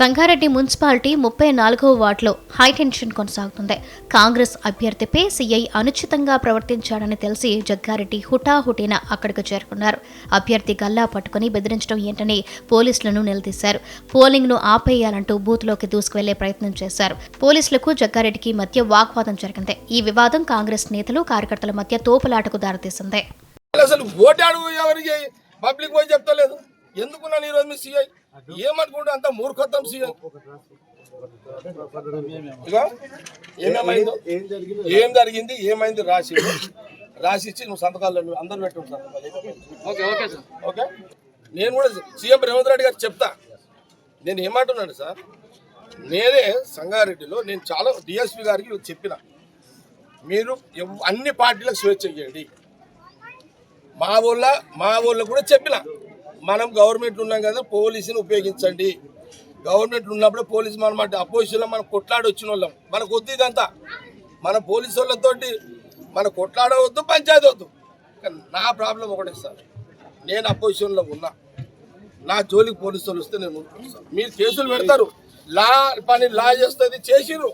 Sangareddy municipality 34వ వార్డులో high tension కొనసాగుతుంది. Congress అభ్యర్థిపై CI అనుచితంగా ప్రవర్తించాడని తెలిసి జగ్గారెడ్డి హుటాహుటిన అక్కడికి చేరుకున్నారు. అభ్యర్థి గల్లా పట్టుకుని బెదిరించడం ఏంటని పోలీసులను నిలదీశారు. పోలింగ్ను ఆపేయాలంటూ బూత్లోకి దూసుకువెళ్లే ప్రయత్నం చేశారు. పోలీసులకు జగ్గారెడ్డికి మధ్య వాగ్వాదం జరిగింది. ఈ వివాదం కాంగ్రెస్ నేతలు కార్యకర్తల మధ్య తోపులాటకు దారితీసింది. అసలు ఓటు అడుగు ఎవరికి పబ్లిక్ పోయి చెప్తలేదు ఎందుకున్నాను ఈరోజు మీ సీఐ ఏమనుకుంటే అంత మూర్ఖత్వం సీఐ ఏం జరిగింది ఏమైంది రాసిచ్చి నువ్వు సంతకాలు అందరూ పెట్టు సంతకాలు. ఓకే నేను కూడా సీఎం రేవంత్ రెడ్డి గారు చెప్తా. నేను ఏమంటున్నాను సార్, నేనే సంగారెడ్డిలో నేను చాలా డిఎస్పీ గారికి చెప్పిన, మీరు అన్ని పార్టీలకు స్వేచ్ఛ చేయండి. మా ఊళ్ళో కూడా చెప్పిన, మనం గవర్నమెంట్ ఉన్నాం కదా పోలీసుని ఉపయోగించండి. గవర్నమెంట్ ఉన్నప్పుడు పోలీసు మనం అపోజిషన్లో మనం కొట్లాడి వచ్చిన వాళ్ళం, మనకు వద్దు ఇదంతా. మన పోలీసు వాళ్ళతోటి మన కొట్లాడవద్దు, పంచాయతీ వద్దు. నా ప్రాబ్లం ఒకటే సార్, నేను అపోజిషన్లో ఉన్నా, నా జోలికి పోలీసు వాళ్ళు వస్తే నేను మీరు కేసులు పెడతారు, లా చేస్తుంది చేసిర్రు.